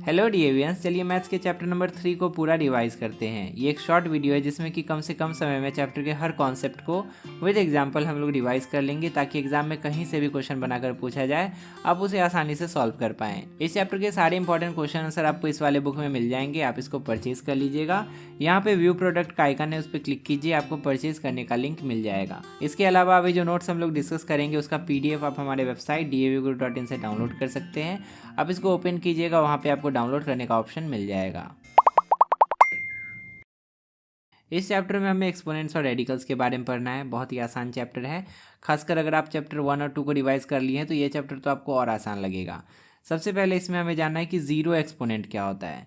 Hello डियरियंस, चलिए maths के chapter number 3 को पूरा रिवाइज करते हैं। ये एक शॉर्ट वीडियो है जिसमें कि कम से कम समय में चैप्टर के हर कॉन्सेप्ट को विद एग्जांपल हम लोग रिवाइज कर लेंगे ताकि एग्जाम में कहीं से भी क्वेश्चन बनाकर पूछा जाए आप उसे आसानी से सॉल्व कर पाएँ। इस चैप्टर के सारे इंपॉर्टेंट क्वेश्चन आंसर आपको इस वाले बुक में मिल जाएंगे, आप इसको परचेज कर लीजिएगा। यहाँ पे व्यू प्रोडक्ट का आइकन है, उस पर क्लिक कीजिए, आपको परचेज करने का लिंक मिल जाएगा। इसके अलावा अभी जो नोट्स हम लोग डिस्कस करेंगे उसका PDF आप हमारे वेबसाइट davguru.in से डाउनलोड कर सकते हैं। आप इसको ओपन कीजिएगा, वहाँ पे आपको डाउनलोड करने का ऑप्शन मिल जाएगा। इस चैप्टर में हमें एक्सपोनेंट्स और रेडिकल्स के बारे में पढ़ना है। बहुत ही आसान चैप्टर है, खासकर अगर आप चैप्टर 1 और 2 को रिवाइज कर लिए हैं तो ये चैप्टर तो आपको और आसान लगेगा। सबसे पहले इसमें हमें जानना है कि जीरो एक्सपोनेंट क्या होता है।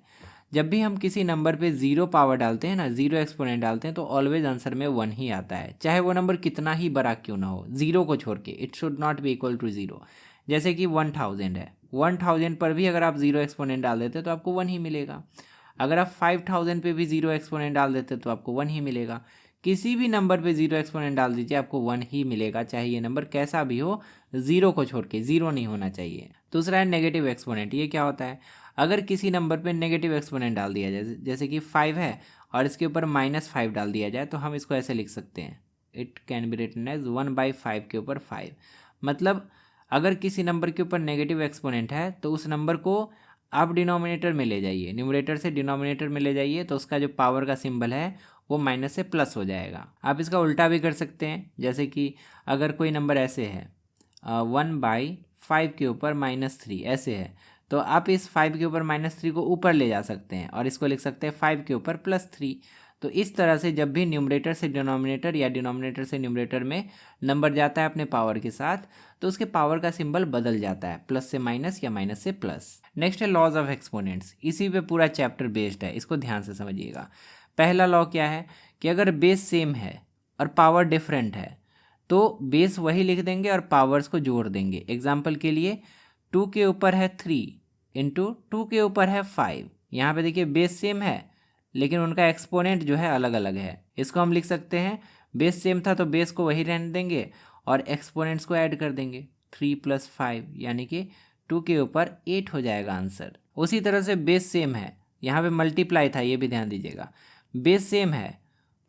जब भी हम किसी नंबर पे जीरो पावर डालते हैं ना, जीरो एक्सपोनेंट डालते हैं तो ऑलवेज आंसर में 1 ही आता है, चाहे वो नंबर कितना ही बड़ा क्यों ना हो। जीरो को छोड़ के it should not be equal to zero. जैसे कि 1000 है, 1000 पर भी अगर आप जीरो एक्सपोनेंट डाल देते तो आपको 1 ही मिलेगा। अगर आप 5000 पे भी जीरो एक्सपोनेंट डाल देते तो आपको 1 ही मिलेगा। किसी भी नंबर पे जीरो एक्सपोनेंट डाल दीजिए, आपको 1 ही मिलेगा, चाहे ये नंबर कैसा भी हो। जीरो को छोड़ के, जीरो नहीं होना चाहिए। दूसरा है नेगेटिव एक्सपोनेंट। ये क्या होता है? अगर किसी नंबर पे नेगेटिव एक्सपोनेंट डाल दिया जाए, जैसे कि 5 है और इसके ऊपर -5 डाल दिया जाए, तो हम इसको ऐसे लिख सकते हैं, it can be written as 1/5 के ऊपर 5। मतलब अगर किसी नंबर के ऊपर नेगेटिव एक्सपोनेंट है तो उस नंबर को आप डिनोमिनेटर में ले जाइए, न्यूमरेटर से डिनोमिनेटर में ले जाइए, तो उसका जो पावर का सिंबल है वो माइनस से प्लस हो जाएगा। आप इसका उल्टा भी कर सकते हैं, जैसे कि अगर कोई नंबर ऐसे है 1/5 के ऊपर -3 ऐसे है, तो आप इस 5 के ऊपर -3 को ऊपर ले जा सकते हैं और इसको लिख सकते हैं 5 के ऊपर +3। तो इस तरह से जब भी न्यूमरेटर से डिनोमिनेटर या डिनोमिनेटर से न्यूमरेटर में नंबर जाता है अपने पावर के साथ, तो उसके पावर का सिंबल बदल जाता है, प्लस से माइनस या माइनस से प्लस। नेक्स्ट है लॉज ऑफ एक्सपोनेंट्स। इसी पे पूरा चैप्टर बेस्ड है, इसको ध्यान से समझिएगा। पहला लॉ क्या है कि अगर बेस सेम है और पावर डिफरेंट है तो बेस वही लिख देंगे और पावर्स को जोड़ देंगे। एग्जाम्पल के लिए 2 के ऊपर है 3 इंटू 2 के ऊपर है 5। यहाँ पे देखिए बेस सेम है लेकिन उनका एक्सपोनेंट जो है अलग अलग है। इसको हम लिख सकते हैं, बेस सेम था तो बेस को वही रहने देंगे और एक्सपोनेंट्स को ऐड कर देंगे, 3 + 5 यानी कि 2 के ऊपर 8 हो जाएगा आंसर। उसी तरह से बेस सेम है, यहाँ पे मल्टीप्लाई था, ये भी ध्यान दीजिएगा। बेस सेम है,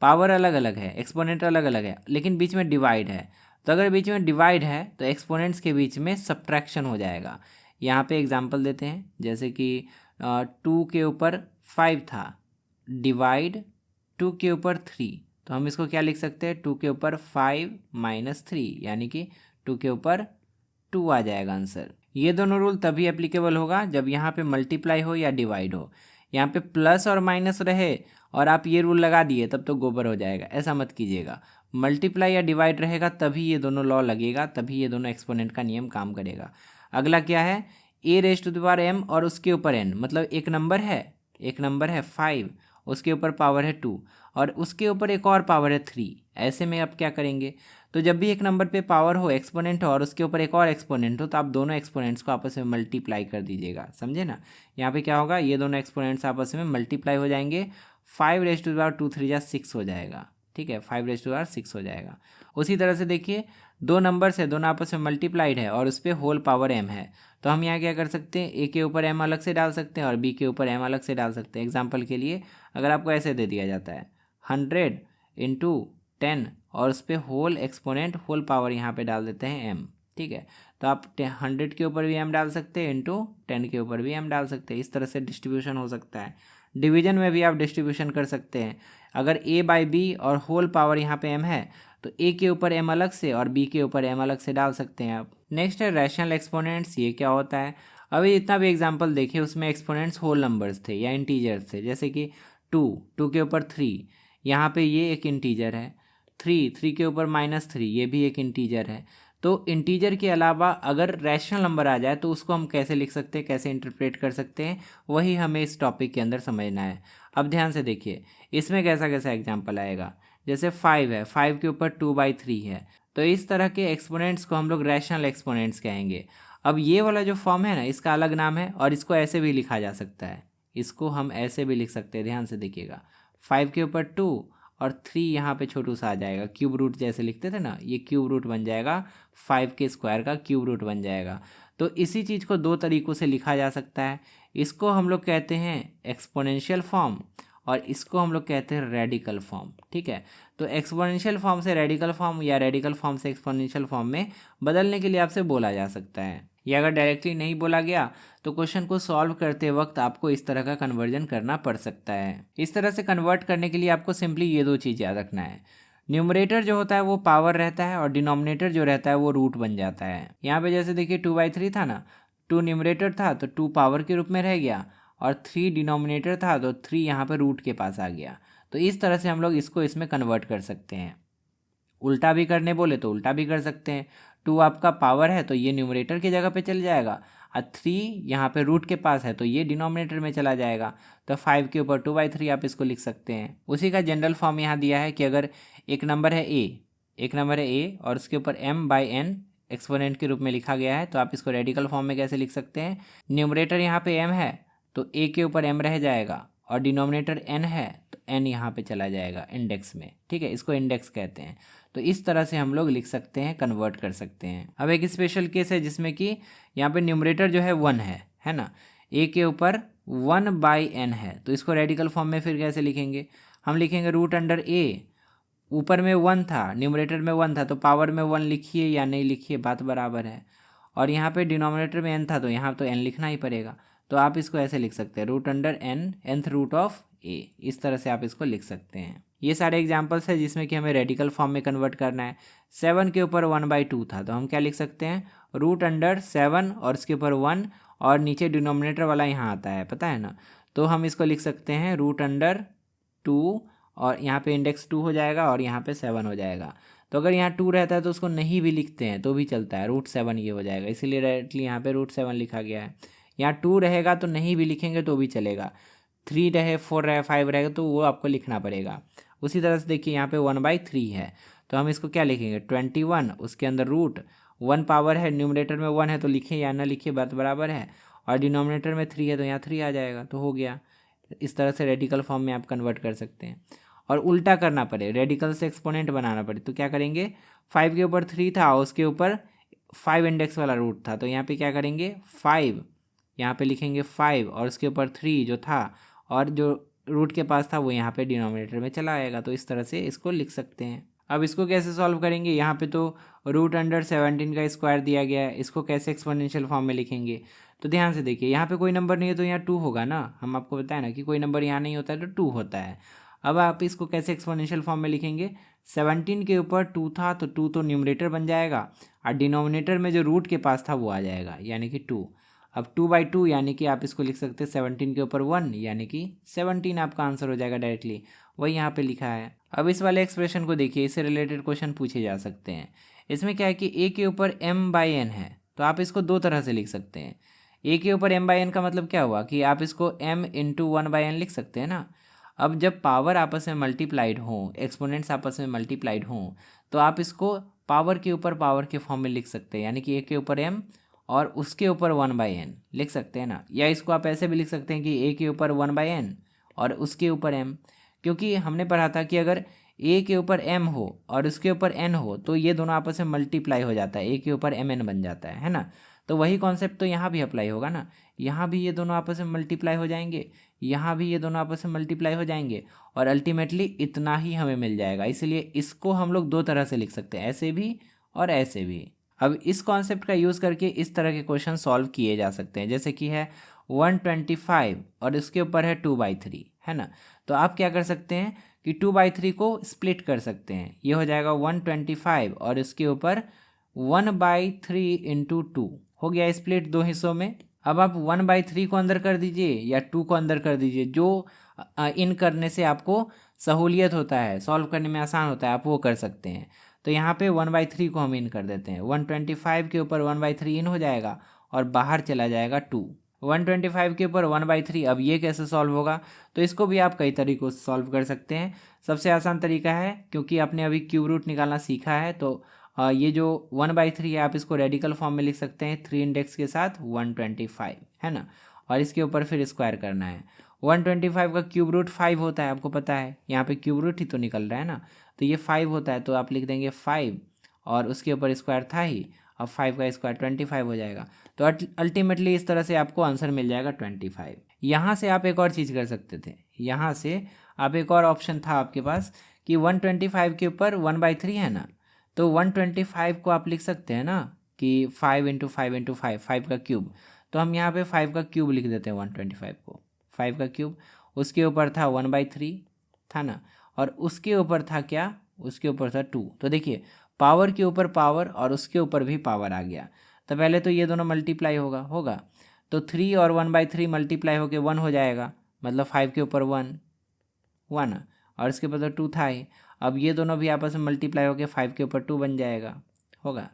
पावर अलग अलग है, एक्सपोनेंट अलग अलग है, लेकिन बीच में डिवाइड है। तो अगर बीच में डिवाइड है तो एक्सपोनेंट्स के बीच में सब्ट्रैक्शन हो जाएगा। यहाँ पे एग्जांपल देते हैं, जैसे कि 2 के ऊपर 5 था, डिवाइड 2 के ऊपर 3, तो हम इसको क्या लिख सकते हैं, 2 के ऊपर 5 - 3 यानी कि 2 के ऊपर 2 आ जाएगा आंसर। ये दोनों रूल तभी एप्लीकेबल होगा जब यहाँ पे मल्टीप्लाई हो या डिवाइड हो। यहाँ पे प्लस और माइनस रहे और आप ये रूल लगा दिए तब तो गोबर हो जाएगा, ऐसा मत कीजिएगा। मल्टीप्लाई या डिवाइड रहेगा तभी ये दोनों लॉ लगेगा, तभी ये दोनों एक्सपोनेंट का नियम काम करेगा। अगला क्या है, a⁻m और उसके ऊपर n, मतलब एक नंबर है 5, उसके ऊपर पावर है 2 और उसके ऊपर एक और पावर है 3। ऐसे में आप क्या करेंगे, तो जब भी एक नंबर पे पावर हो, एक्सपोनेंट हो और उसके ऊपर एक और एक्सपोनेंट हो, तो आप दोनों एक्सपोनेंट्स को आपस में मल्टीप्लाई कर दीजिएगा, समझे ना। यहाँ पे क्या होगा, ये दोनों एक्सपोनेंट्स आपस में मल्टीप्लाई हो जाएंगे, 5⁻2 3 6 हो जाएगा, ठीक है, 5⁻6 हो जाएगा। उसी तरह से देखिए, दो नंबर्स है, दोनों आपस में मल्टीप्लाइड है और उस पर होल पावर m है, तो हम यहाँ क्या कर सकते हैं, a के ऊपर m अलग से डाल सकते हैं और b के ऊपर m अलग से डाल सकते हैं। एग्जाम्पल के लिए अगर आपको ऐसे दे दिया जाता है 100 × 10 और उस पर होल एक्सपोनेंट होल पावर यहाँ पे डाल देते हैं m, ठीक है, तो आप 100 के ऊपर भी m डाल सकते हैं, इंटू 10 के ऊपर भी m डाल सकते हैं। इस तरह से डिस्ट्रीब्यूशन हो सकता है। डिवीजन में भी आप डिस्ट्रीब्यूशन कर सकते हैं। अगर a/b और होल पावर यहाँ पे m है तो a के ऊपर m अलग से और b के ऊपर m अलग से डाल सकते हैं आप। नेक्स्ट है रैशनल एक्सपोनेंट्स। ये क्या होता है, अभी जितना भी एग्जांपल देखे उसमें एक्सपोनेंट्स होल नंबर्स थे या इंटीजर्स थे, जैसे कि 2 के ऊपर 3, यहाँ पे ये एक इंटीजर है, 3 के ऊपर -3 ये भी एक इंटीजर है। तो इंटीजर के अलावा अगर रैशनल नंबर आ जाए तो उसको हम कैसे लिख सकते हैं, कैसे इंटरप्रेट कर सकते हैं, वही हमें इस टॉपिक के अंदर समझना है। अब ध्यान से देखिए, इसमें कैसा कैसा एग्जाम्पल आएगा। जैसे 5 है, 5 के ऊपर 2/3 है, तो इस तरह के एक्सपोनेंट्स को हम लोग रैशनल एक्सपोनेंट्स कहेंगे। अब ये वाला जो फॉर्म है ना, इसका अलग नाम है और इसको ऐसे भी लिखा जा सकता है, इसको हम ऐसे भी लिख सकते हैं। ध्यान से देखिएगा, 5 के ऊपर 2 और 3 यहाँ पे छोटू सा आ जाएगा, क्यूब रूट जैसे लिखते थे ना, ये क्यूब रूट बन जाएगा, 5 के स्क्वायर का क्यूब रूट बन जाएगा। तो इसी चीज़ को दो तरीक़ों से लिखा जा सकता है। इसको हम लोग कहते हैं एक्सपोनेंशियल फॉर्म और इसको हम लोग कहते हैं रेडिकल फॉर्म। ठीक है, तो एक्सपोनेंशियल फॉर्म से रेडिकल फॉर्म या रेडिकल फॉर्म से एक्सपोनेंशियल फॉर्म में बदलने के लिए आपसे बोला जा सकता है। या अगर डायरेक्टली नहीं बोला गया तो क्वेश्चन को सॉल्व करते वक्त आपको इस तरह का कन्वर्जन करना पड़ सकता है। इस तरह से कन्वर्ट करने के लिए आपको सिंपली ये दो चीज़ याद रखना है। न्यूमरेटर जो होता है वो पावर रहता है और डिनोमिनेटर जो रहता है वो रूट बन जाता है। यहाँ पे जैसे देखिए 2/3 था ना, 2 न्यूमरेटर था तो 2 पावर के रूप में रह गया और 3 डिनोमिनेटर था तो 3 यहाँ पे रूट के पास आ गया। तो इस तरह से हम लोग इसको इसमें कन्वर्ट कर सकते हैं। उल्टा भी करने बोले तो उल्टा भी कर सकते हैं। 2 आपका पावर है तो ये न्यूमरेटर की जगह पे चल जाएगा और 3 यहाँ पे रूट के पास है तो ये डिनोमिनेटर में चला जाएगा। तो 5 के ऊपर 2/3 आप इसको लिख सकते हैं। उसी का जनरल फॉर्म यहाँ दिया है कि अगर एक नंबर है ए और उसके ऊपर m/n एक्सपोनेंट के रूप में लिखा गया है तो आप इसको रेडिकल फॉर्म में कैसे लिख सकते हैं। न्यूमरेटर यहाँ पे m है तो a के ऊपर m रह जाएगा और डिनोमिनेटर n है तो n यहाँ पे चला जाएगा इंडेक्स में। ठीक है, इसको इंडेक्स कहते हैं। तो इस तरह से हम लोग लिख सकते हैं, कन्वर्ट कर सकते हैं। अब एक स्पेशल केस है जिसमें कि यहाँ पे न्यूमरेटर जो है 1 है ना, a के ऊपर 1/n है तो इसको रेडिकल फॉर्म में फिर कैसे लिखेंगे। हम लिखेंगे √a, ऊपर में 1 था, न्यूमरेटर में 1 था तो पावर में 1 लिखिए या नहीं लिखिए बात बराबर है। और यहाँ पे डिनोमिनेटर में n था तो यहाँ तो n लिखना ही पड़ेगा। तो आप इसको ऐसे लिख सकते हैं √n nth root of a, इस तरह से आप इसको लिख सकते हैं। ये सारे एग्जाम्पल्स है जिसमें कि हमें रेडिकल फॉर्म में कन्वर्ट करना है। 7 के ऊपर 1/2 था तो हम क्या लिख सकते हैं √7 और उसके ऊपर 1 और नीचे डिनोमिनेटर वाला यहाँ आता है, पता है ना, तो हम इसको लिख सकते हैं √2 और यहाँ पे इंडेक्स 2 हो जाएगा और यहाँ पे 7 हो जाएगा। तो अगर यहाँ 2 रहता है तो उसको नहीं भी लिखते हैं तो भी चलता है, √7 ये हो जाएगा, इसीलिए डायरेक्टली यहाँ पे √7 लिखा गया है। यहाँ 2 रहेगा तो नहीं भी लिखेंगे तो भी चलेगा, 3 रहे 4 रहे 5 रहेगा तो वो आपको लिखना पड़ेगा। उसी तरह से देखिए यहाँ पे 1/3 है तो हम इसको क्या लिखेंगे 21, उसके अंदर रूट 1 पावर है, न्यूमरेटर में 1 है तो लिखिए या ना लिखिए बात बराबर है, और डिनोमिनेटर में 3 है तो यहाँ 3 आ जाएगा तो हो गया। इस तरह से रेडिकल फॉर्म में आप कन्वर्ट कर सकते हैं। और उल्टा करना पड़े, रेडिकल से एक्सपोनेंट बनाना पड़े तो क्या करेंगे, 5 के ऊपर 3 था उसके ऊपर 5 इंडेक्स वाला रूट था तो यहाँ पे क्या करेंगे 5, यहाँ पे लिखेंगे 5 और उसके ऊपर 3 जो था और जो रूट के पास था वो यहाँ पे डिनोमिनेटर में चला आएगा। तो इस तरह से इसको लिख सकते हैं। अब इसको कैसे सॉल्व करेंगे, यहाँ पे तो √17 का स्क्वायर दिया गया है, इसको कैसे एक्सपोनेंशियल फॉर्म में लिखेंगे। तो ध्यान से देखिए यहाँ पे कोई नंबर नहीं है तो यहाँ 2 होगा ना, हम आपको बताया ना कि कोई नंबर यहाँ नहीं होता है तो 2 होता है। अब आप इसको कैसे एक्सपोनेंशियल फॉर्म में लिखेंगे, 17 के ऊपर 2 था तो 2 तो न्यूमरेटर बन जाएगा और डिनोमिनेटर में जो रूट के पास था वो आ जाएगा यानी कि 2। अब 2/2 यानी कि आप इसको लिख सकते हैं 17 के ऊपर 1 यानी कि 17 आपका आंसर हो जाएगा डायरेक्टली, वही यहाँ पे लिखा है। अब इस वाले एक्सप्रेशन को देखिए, इससे रिलेटेड क्वेश्चन पूछे जा सकते हैं। इसमें क्या है कि a के ऊपर m/n है तो आप इसको दो तरह से लिख सकते हैं। a के ऊपर m/n का मतलब क्या हुआ कि आप इसको m × 1/n लिख सकते हैं ना। अब जब पावर आपस में मल्टीप्लाइड हों, एक्सपोनेंट्स आपस में मल्टीप्लाइड हों तो आप इसको पावर के ऊपर पावर के फॉर्म में लिख सकते हैं, यानी कि a के ऊपर m और उसके ऊपर 1/n लिख सकते हैं ना। या इसको आप ऐसे भी लिख सकते हैं कि a के ऊपर 1/n और उसके ऊपर m, क्योंकि हमने पढ़ा था कि अगर a के ऊपर m हो और उसके ऊपर n हो तो ये दोनों आपस में मल्टीप्लाई हो जाता है, a के ऊपर mn बन जाता है ना। तो वही कॉन्सेप्ट तो यहाँ भी अप्लाई होगा ना, यहाँ भी ये दोनों आपस में मल्टीप्लाई हो जाएंगे, यहाँ भी ये दोनों आपस में मल्टीप्लाई हो जाएंगे और अल्टीमेटली इतना ही हमें मिल जाएगा। इसलिए इसको हम लोग दो तरह से लिख सकते हैं, ऐसे भी और ऐसे भी। अब इस कॉन्सेप्ट का यूज़ करके इस तरह के क्वेश्चन सॉल्व किए जा सकते हैं, जैसे कि है 125 और इसके ऊपर है 2/3 है ना। तो आप क्या कर सकते हैं कि 2/3 को स्प्लिट कर सकते हैं, ये हो जाएगा 125 और इसके ऊपर 1/3 × 2 हो गया स्प्लिट दो हिस्सों में। अब आप 1/3 को अंदर कर दीजिए या 2 को अंदर कर दीजिए, जो इन करने से आपको सहूलियत होता है, सॉल्व करने में आसान होता है, आप वो कर सकते हैं। तो यहाँ पे 1/3 को हम इन कर देते हैं, 125 के ऊपर 1/3 इन हो जाएगा और बाहर चला जाएगा 2। 125 के ऊपर 1/3, अब ये कैसे सॉल्व होगा, तो इसको भी आप कई तरीक़ों से सॉल्व कर सकते हैं। सबसे आसान तरीका है, क्योंकि आपने अभी क्यूब रूट निकालना सीखा है, तो ये जो 1/3 है आप इसको रेडिकल फॉर्म में लिख सकते हैं 3 इंडेक्स के साथ 125 है ना, और इसके ऊपर फिर स्क्वायर करना है। 125 का क्यूब रूट 5 होता है, आपको पता है, यहाँ पे क्यूब रूट ही तो निकल रहा है ना, तो ये 5 होता है तो आप लिख देंगे 5 और उसके ऊपर स्क्वायर था ही, अब 5 का स्क्वायर 25 हो जाएगा। तो अल्टीमेटली इस तरह से आपको आंसर मिल जाएगा 25। यहाँ से आप एक और चीज़ कर सकते थे, यहाँ से आप एक और ऑप्शन था आपके पास कि 125 के ऊपर 1/3 है ना, तो 125 को आप लिख सकते हैं ना कि 5 × 5 × 5, 5 का क्यूब। तो हम यहाँ पे 5 का क्यूब लिख देते हैं 125 को, 5 का क्यूब। उसके ऊपर था 1/3 था ना, और उसके ऊपर था क्या, उसके ऊपर था 2। तो देखिए पावर के ऊपर पावर और उसके ऊपर भी पावर आ गया। तो पहले तो ये दोनों मल्टीप्लाई होगा तो 3 और 1/3 मल्टीप्लाई होके 1 हो जाएगा, मतलब 5 के ऊपर 1 और इसके ऊपर तो 2 था ही। अब ये दोनों भी आपस में मल्टीप्लाई होके 5 के ऊपर 2 बन जाएगा होगा,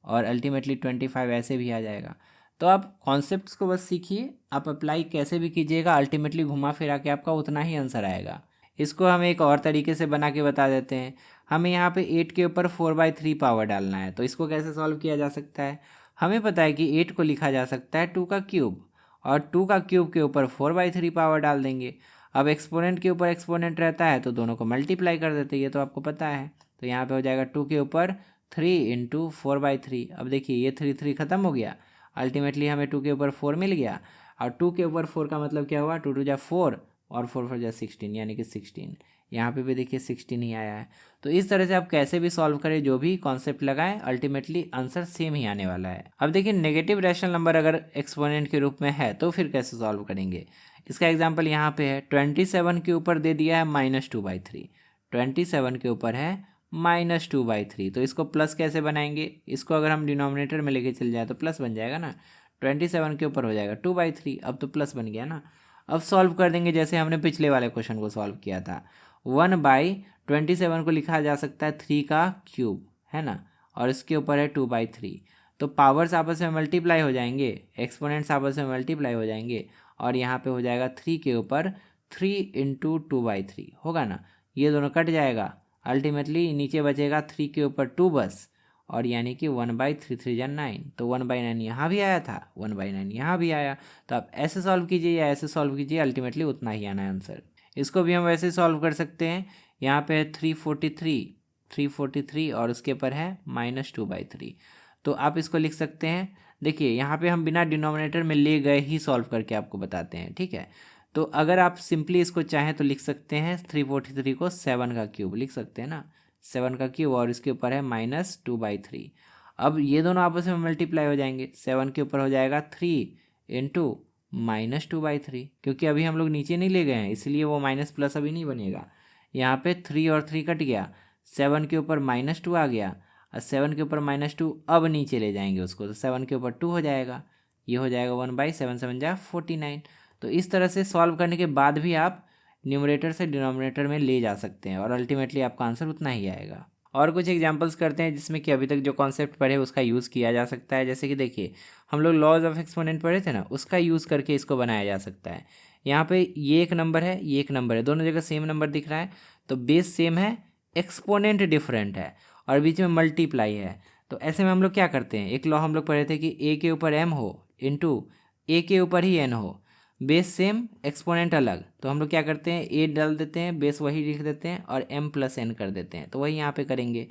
और अल्टीमेटली 25 ऐसे भी आ जाएगा। तो आप कॉन्सेप्ट्स को बस सीखिए, आप अप्लाई कैसे भी कीजिएगा, अल्टीमेटली घुमा फिरा के आपका उतना ही आंसर आएगा। इसको हम एक और तरीके से बना के बता देते हैं। हमें यहाँ पे 8 के ऊपर 4/3 पावर डालना है, तो इसको कैसे सॉल्व किया जा सकता है। हमें पता है कि 8 को लिखा जा सकता है 2 का क्यूब, और 2 का क्यूब के ऊपर 4/3 पावर डाल देंगे। अब एक्सपोनेंट के ऊपर एक्सपोनेंट रहता है तो दोनों को मल्टीप्लाई कर देते हैं, ये तो आपको पता है। तो यहाँ पे हो जाएगा 2 के ऊपर 3 × 4/3। अब देखिए ये 3 ख़त्म हो गया, अल्टीमेटली हमें 2 के ऊपर 4 मिल गया, और 2 के ऊपर 4 का मतलब क्या हुआ, 2 2 जा 4 और 4 4 जा 16, यानी कि 16। यहाँ पे भी देखिए 16 ही आया है। तो इस तरह से आप कैसे भी सॉल्व करें, जो भी कॉन्सेप्ट लगाएं, अल्टीमेटली आंसर सेम ही आने वाला है। अब देखिए नेगेटिव रैशनल नंबर अगर एक्सपोनेंट के रूप में है तो फिर कैसे सॉल्व करेंगे। इसका एग्जाम्पल यहाँ पे है, 27 के ऊपर दे दिया है -2/3, 27 के ऊपर है -2/3, तो इसको प्लस कैसे बनाएंगे। इसको अगर हम डिनोमिनेटर में लेके चल जाए तो प्लस बन जाएगा ना, 27 के ऊपर हो जाएगा 2/3, अब तो प्लस बन गया ना। अब सॉल्व कर देंगे जैसे हमने पिछले वाले क्वेश्चन को सॉल्व किया था। 1/27 को लिखा जा सकता है 3 का क्यूब, है ना, और इसके ऊपर है 2/3। तो पावर्स आपस में मल्टीप्लाई हो जाएंगे, एक्सपोनेंट्स आपस में मल्टीप्लाई हो जाएंगे, और यहाँ पे हो जाएगा 3 के ऊपर 3 × 2/3 होगा ना, ये दोनों कट जाएगा, अल्टीमेटली नीचे बचेगा 3 के ऊपर 2 बस, और यानी कि 1/3 3 जा 9। तो 1/9 यहाँ भी आया था, 1/9 यहाँ भी आया। तो आप ऐसे सॉल्व कीजिए या ऐसे सॉल्व कीजिए, अल्टीमेटली उतना ही आना है आंसर। इसको भी हम वैसे सॉल्व कर सकते हैं। यहाँ पे है 343 और उसके ऊपर है -2/3, तो आप इसको लिख सकते हैं। देखिए यहाँ पे हम बिना डिनोमिनेटर में ले गए ही सॉल्व करके आपको बताते हैं, ठीक है। तो अगर आप सिंपली इसको चाहें तो लिख सकते हैं 343 को 7 का क्यूब लिख सकते हैं ना, 7 का क्यूब, और इसके ऊपर है -2/3। अब ये दोनों आपस में मल्टीप्लाई हो जाएंगे, 7 के ऊपर हो जाएगा 3 × -2/3, क्योंकि अभी हम लोग नीचे नहीं ले गए हैं इसलिए वो माइनस प्लस अभी नहीं बनेगा। यहाँ पे 3 और 3 कट गया, 7 के ऊपर -2 आ गया, और 7 के ऊपर -2 अब नीचे ले जाएंगे उसको, तो 7 के ऊपर 2 हो जाएगा, ये हो जाएगा 1/7 7 जा 49। तो इस तरह से सॉल्व करने के बाद भी आप न्यूमरेटर से डिनोमिनेटर में ले जा सकते हैं, और अल्टीमेटली आपका आंसर उतना ही आएगा। और कुछ एग्जांपल्स करते हैं जिसमें कि अभी तक जो कॉन्सेप्ट पढ़े उसका यूज़ किया जा सकता है। जैसे कि देखिए हम लोग लॉज ऑफ एक्सपोनेंट पढ़े थे ना, उसका यूज़ करके इसको बनाया जा सकता है। यहाँ पे ये एक नंबर है, ये एक नंबर है, दोनों जगह सेम नंबर दिख रहा है, तो बेस सेम है, एक्सपोनेंट डिफरेंट है, और बीच में मल्टीप्लाई है। तो ऐसे में हम लोग क्या करते हैं, एक लॉ हम लोग पढ़े थे कि ए के ऊपर एम हो इंटू ए के ऊपर ही एन हो, बेस सेम एक्सपोनेंट अलग, तो हम लोग क्या करते हैं, ए डाल देते हैं, बेस वही लिख देते हैं, और m + n कर देते हैं, तो वही यहाँ पे करेंगे।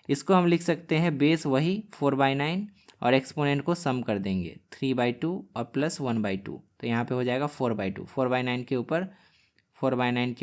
इसको हम लिख सकते हैं बेस वही 4/9, और एक्सपोनेंट को सम कर देंगे 3/2 और +1/2, तो यहाँ पे हो जाएगा 4/2, 4/9 के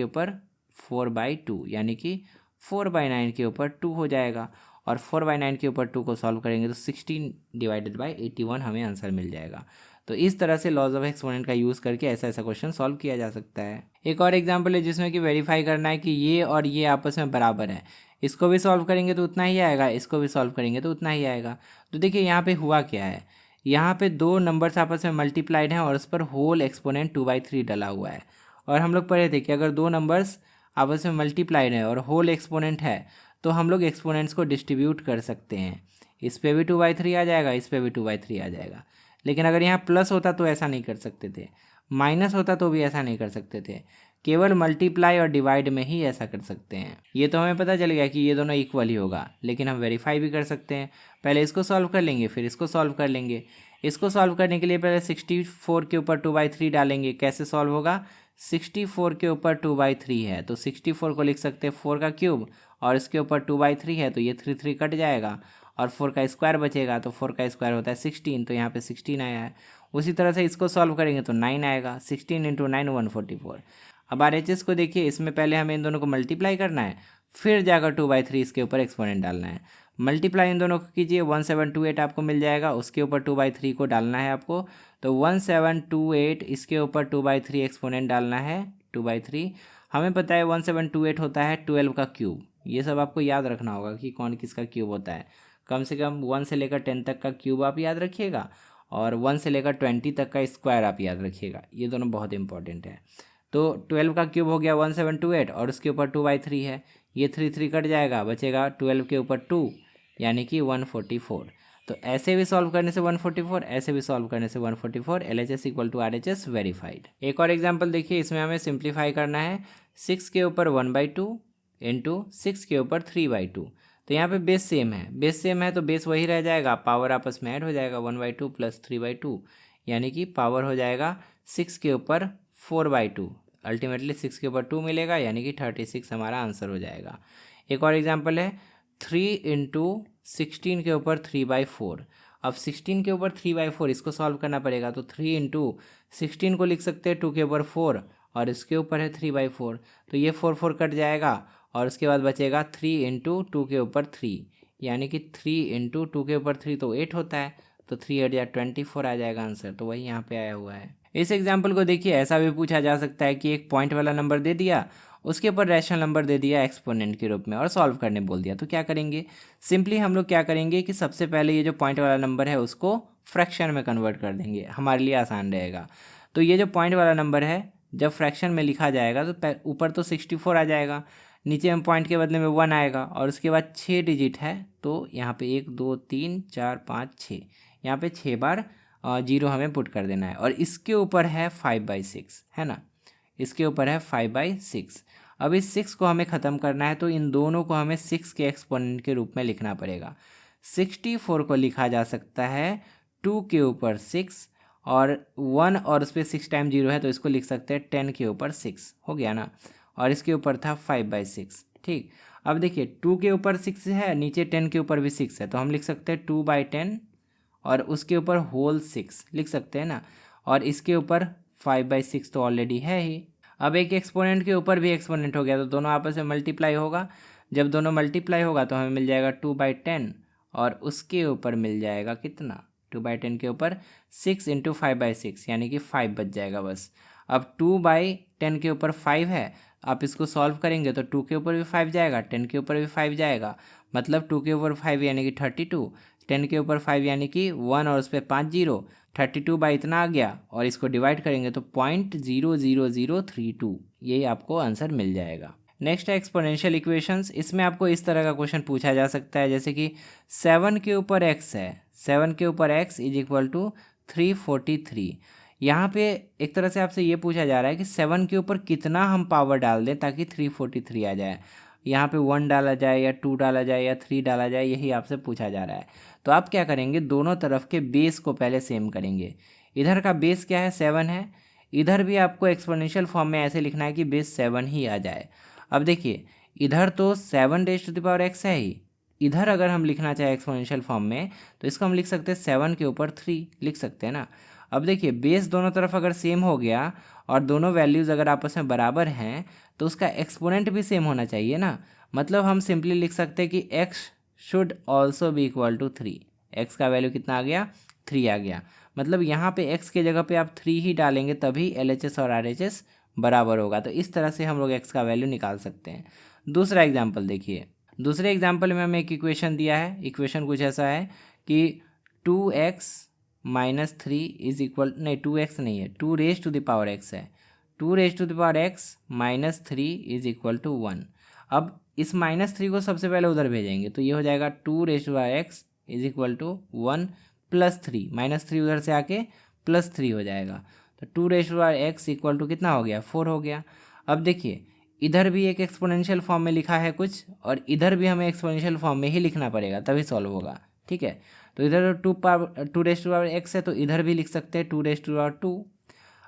ऊपर 4/2, यानी कि 4/9 के ऊपर 2 हो जाएगा, और 4/9 के ऊपर 2 को सॉल्व करेंगे तो 16/81 हमें आंसर मिल जाएगा। तो इस तरह से लॉज ऑफ एक्सपोनेंट का यूज़ करके ऐसा ऐसा क्वेश्चन सॉल्व किया जा सकता है। एक और एग्जांपल है जिसमें कि वेरीफाई करना है कि ये और ये आपस में बराबर है, इसको भी सॉल्व करेंगे तो उतना ही आएगा, इसको भी सॉल्व करेंगे तो उतना ही आएगा। तो देखिए यहाँ पे हुआ क्या है, यहाँ पे दो नंबर्स आपस में मल्टीप्लाइड हैं और उस पर होल एक्सपोनेंट 2/3 डला हुआ है, और हम लोग पढ़े थे कि अगर दो नंबर्स आपस में मल्टीप्लाइड है और होल एक्सपोनेंट है तो हम लोग एक्सपोनेंट्स को डिस्ट्रीब्यूट कर सकते हैं, इस पे भी 2/3 आ जाएगा, इस पे भी 2/3 आ जाएगा। लेकिन अगर यहाँ प्लस होता तो ऐसा नहीं कर सकते थे, माइनस होता तो भी ऐसा नहीं कर सकते थे, केवल मल्टीप्लाई और डिवाइड में ही ऐसा कर सकते हैं। ये तो हमें पता चल गया कि ये दोनों इक्वल ही होगा, लेकिन हम वेरीफाई भी कर सकते हैं। पहले इसको सॉल्व कर लेंगे, फिर इसको सॉल्व कर लेंगे। इसको सॉल्व करने के लिए पहले 64 के ऊपर 2/3 डालेंगे। कैसे सॉल्व होगा, 64 के ऊपर 2/3 है तो 64 को लिख सकते हैं 4 का क्यूब, और इसके ऊपर 2/3 है तो ये 3 3 कट जाएगा, और 4 का स्क्वायर बचेगा, तो 4 का स्क्वायर होता है 16, तो यहाँ पे 16 आया है। उसी तरह से इसको सॉल्व करेंगे तो 9 आएगा, 16 इंटू 9 144। अब RHS को देखिए, इसमें पहले हमें इन दोनों को मल्टीप्लाई करना है, फिर जाकर 2/3 इसके ऊपर एक्सपोनेंट डालना है। मल्टीप्लाई इन दोनों को कीजिए, 1728 आपको मिल जाएगा, उसके ऊपर 2/3 को डालना है आपको, तो 1728 इसके ऊपर 2/3 एक्सपोनेंट डालना है, 2/3। हमें पता है 1728 होता है 12 का क्यूब। ये सब आपको याद रखना होगा कि कौन किसका क्यूब होता है। कम से कम 1 से लेकर 10 तक का क्यूब आप याद रखिएगा, और 1 से लेकर 20 तक का स्क्वायर आप याद रखिएगा, ये दोनों बहुत इंपॉर्टेंट है। तो 12 का क्यूब हो गया 1728, और उसके ऊपर 2/3 है, ये 3 कट जाएगा, बचेगा 12 के ऊपर 2 यानी कि 144। तो ऐसे भी सॉल्व करने से 144, ऐसे भी सॉल्व करने से 144, LHS equal to RHS verified. एक और एग्जांपल देखिए, इसमें हमें सिंप्लीफाई करना है 6 के ऊपर 1/2 इंटू 6 के ऊपर 3/2। तो यहाँ पे बेस सेम है, बेस सेम है तो बेस वही रह जाएगा, पावर आपस में ऐड हो जाएगा, 1/2 प्लस 3/2 यानी कि पावर हो जाएगा 6 के ऊपर 4/2। अल्टीमेटली 6 के ऊपर 2 मिलेगा, यानी कि 36 हमारा आंसर हो जाएगा। एक और एग्जांपल है 3 इंटू 16 के ऊपर 3/4। अब 16 के ऊपर 3/4 इसको सॉल्व करना पड़ेगा, तो 3 इंटू 16 को लिख सकते हैं 2 के ऊपर 4, और इसके ऊपर है 3/4, तो ये 4 कट जाएगा, और उसके बाद बचेगा 3 इंटू 2 के ऊपर 3, यानी कि 3 इंटू 2 के ऊपर 3 तो 8 होता है, तो 3 8 या 24 आ जाएगा आंसर, तो वही यहाँ पे आया हुआ है। इस एग्जाम्पल को देखिए, ऐसा भी पूछा जा सकता है कि एक पॉइंट वाला नंबर दे दिया, उसके ऊपर रैशनल नंबर दे दिया एक्सपोनेंट के रूप में, और सॉल्व करने बोल दिया, तो क्या करेंगे, सिंपली हम लोग क्या करेंगे कि सबसे पहले ये जो पॉइंट वाला नंबर है उसको फ्रैक्शन में कन्वर्ट कर देंगे, हमारे लिए आसान रहेगा। तो ये जो पॉइंट वाला नंबर है जब फ्रैक्शन में लिखा जाएगा तो ऊपर तो 64 आ जाएगा, नीचे में पॉइंट के बदले में 1 आएगा, और उसके बाद 6 डिजिट है, तो यहाँ पे 1 2 3 4 5 6, यहाँ पे 6 बार 0 हमें पुट कर देना है, और इसके ऊपर है 5/6, है ना, इसके ऊपर है 5/6। अब इस 6 को हमें ख़त्म करना है, तो इन दोनों को हमें 6 के एक्सपोनेंट के रूप में लिखना पड़ेगा। 64 को लिखा जा सकता है 2 के ऊपर 6, और 1 और उस पर 6 टाइम 0 है, तो इसको लिख सकते हैं 10 के ऊपर 6, हो गया ना, और इसके ऊपर था 5/6। ठीक, अब देखिए 2 के ऊपर 6 है, नीचे 10 के ऊपर भी 6 है, तो हम लिख सकते हैं 2/10, और उसके ऊपर होल 6 लिख सकते हैं ना, और इसके ऊपर 5/6 तो ऑलरेडी है ही। अब एक एक्सपोनेंट के ऊपर भी एक्सपोनेंट हो गया, तो दोनों आपस में मल्टीप्लाई होगा, जब दोनों मल्टीप्लाई होगा तो हमें मिल जाएगा 2/10, और उसके ऊपर मिल जाएगा कितना, 2/10 के ऊपर 6 इंटू 5/6 यानी कि 5 बच जाएगा बस। अब 2/10 के ऊपर 5 है, आप इसको सॉल्व करेंगे तो 2 के ऊपर भी 5 जाएगा, 10 के ऊपर भी 5 जाएगा, मतलब 2 के ऊपर 5 यानी कि 32, 10 के ऊपर 5 यानी कि 1 और उस पर 5 0, 32 बाई इतना आ गया, और इसको डिवाइड करेंगे तो 0.00032, यही आपको आंसर मिल जाएगा। नेक्स्ट है एक्सपोनेंशियल इक्वेशंस। इसमें आपको इस तरह का क्वेश्चन पूछा जा सकता है, जैसे कि 7 के ऊपर x है, 7 के ऊपर x इज इक्वल टू 343। यहाँ पे एक तरह से आपसे ये पूछा जा रहा है कि 7 के ऊपर कितना हम पावर डाल दें ताकि 343 आ जाए। यहाँ पे 1 डाला जाए या 2 डाला जाए या 3 डाला जाए, यही आपसे पूछा जा रहा है। तो आप क्या करेंगे, दोनों तरफ के बेस को पहले सेम करेंगे। इधर का बेस क्या है, 7 है, इधर भी आपको एक्सपोनेंशियल फॉर्म में ऐसे लिखना है कि बेस 7 ही आ जाए। अब देखिए इधर तो 7 raised to the power x है ही, इधर अगर हम लिखना चाहे एक्सपोनेंशियल फॉर्म में तो इसको हम लिख सकते हैं 7 के ऊपर 3 लिख सकते हैं ना। अब देखिए बेस दोनों तरफ अगर सेम हो गया और दोनों वैल्यूज़ अगर आपस में बराबर हैं तो उसका एक्सपोनेंट भी सेम होना चाहिए ना। मतलब हम सिंपली लिख सकते हैं कि x should also be equal to 3। X का वैल्यू कितना आ गया, 3 आ गया। मतलब यहाँ पे x के जगह पे आप 3 ही डालेंगे तभी LHS और RHS बराबर होगा। तो इस तरह से हम लोग x का वैल्यू निकाल सकते हैं। दूसरा एग्जाम्पल देखिए, दूसरे एग्जाम्पल में हमें एक इक्वेशन दिया है। इक्वेशन कुछ ऐसा है कि 2x माइनस 3 इज इक्वल, नहीं 2x नहीं है, 2 raised to the power x है, 2 raised to the power x minus 3 is equal to 1। अब इस -3 को सबसे पहले उधर भेजेंगे तो ये हो जाएगा 2 raised to the power x is equal to 1 plus 3, -3 उधर से आके +3 हो जाएगा। तो 2 raised to the power x equal to कितना हो गया, 4 हो गया। अब देखिए इधर भी एक एक्सपोनेंशियल फॉर्म में लिखा है कुछ, और इधर भी हमें एक्सपोनेंशियल फॉर्म में ही लिखना पड़ेगा तभी सॉल्व होगा। ठीक है, तो इधर 2 raised to the power x है तो इधर भी लिख सकते हैं 2 raised to the power 2।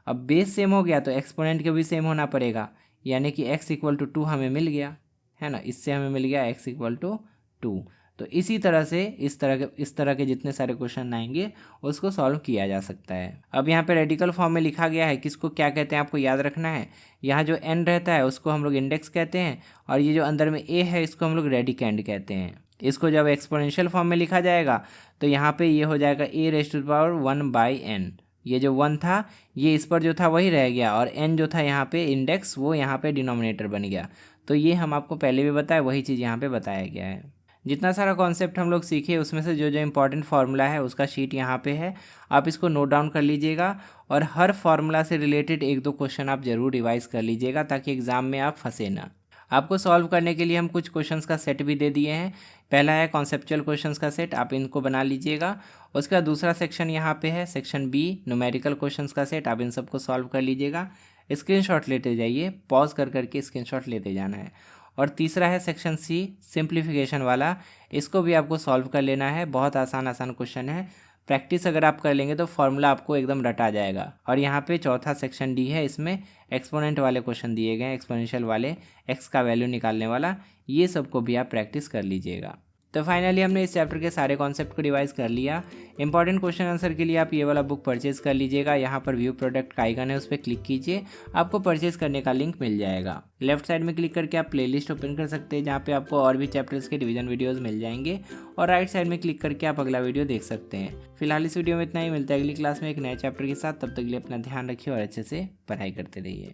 अब बेस सेम हो गया तो एक्सपोनेंट के भी सेम होना पड़ेगा, यानी कि x इक्वल टू 2 हमें मिल गया, है ना, इससे हमें मिल गया x इक्वल टू 2। तो इसी तरह से इस तरह के जितने सारे क्वेश्चन आएंगे उसको सॉल्व किया जा सकता है। अब यहाँ पे रेडिकल फॉर्म में लिखा गया है, किसको क्या कहते हैं आपको याद रखना है। यहाँ जो n रहता है उसको हम लोग इंडेक्स कहते हैं, और ये जो अंदर में a है इसको हम लोग रेडिकेंड कहते हैं। इसको जब एक्सपोनेंशियल फॉर्म में लिखा जाएगा तो यहाँ पे ये हो जाएगा a⁻1/n। ये जो 1 था ये इस पर जो था वही रह गया, और n जो था यहाँ पे इंडेक्स वो यहाँ पे डिनोमिनेटर बन गया। तो ये हम आपको पहले भी बताया, वही चीज़ यहाँ पे बताया गया है। जितना सारा कॉन्सेप्ट हम लोग सीखे उसमें से जो जो इम्पोर्टेंट फार्मूला है उसका शीट यहाँ पे है, आप इसको नोट डाउन कर लीजिएगा। और हर फार्मूला से रिलेटेड 1-2 क्वेश्चन आप जरूर रिवाइज कर लीजिएगा ताकि एग्जाम में आप फंसे ना। आपको सॉल्व करने के लिए हम कुछ क्वेश्चंस का सेट भी दे दिए हैं। पहला है कॉन्सेप्चुअल क्वेश्चंस का सेट, आप इनको बना लीजिएगा। उसका बाद दूसरा सेक्शन यहाँ पे है सेक्शन बी, न्यूमेरिकल क्वेश्चंस का सेट, आप इन सबको सॉल्व कर लीजिएगा। स्क्रीनशॉट लेते जाइए, पॉज कर करके स्क्रीनशॉट लेते जाना है। और तीसरा है सेक्शन सी, सिंप्लीफिकेशन वाला, इसको भी आपको सॉल्व कर लेना है। बहुत आसान क्वेश्चन है, प्रैक्टिस अगर आप कर लेंगे तो फॉर्मूला आपको एकदम रटा जाएगा। और यहाँ पे चौथा सेक्शन डी है, इसमें एक्सपोनेंट वाले क्वेश्चन दिए गए हैं, एक्सपोनेंशियल वाले, एक्स का वैल्यू निकालने वाला, ये सबको भी आप प्रैक्टिस कर लीजिएगा। तो फाइनली हमने इस चैप्टर के सारे कॉन्सेप्ट को रिवाइज कर लिया। इंपॉर्टेंट क्वेश्चन आंसर के लिए आप ये वाला बुक परचेज कर लीजिएगा। यहाँ पर व्यू प्रोडक्ट का आइकन है, उस पर क्लिक कीजिए, आपको परचेज करने का लिंक मिल जाएगा। लेफ्ट साइड में क्लिक करके आप प्लेलिस्ट ओपन कर सकते हैं जहाँ पे आपको और भी चैप्टर्स के रिवीजन वीडियोस मिल जाएंगे, और राइट साइड में क्लिक करके आप अगला वीडियो देख सकते हैं। फिलहाल इस वीडियो में इतना ही, मिलता है अगली क्लास में एक नए चैप्टर के साथ। तब तक के लिए अपना ध्यान रखिए और अच्छे से पढ़ाई करते रहिए।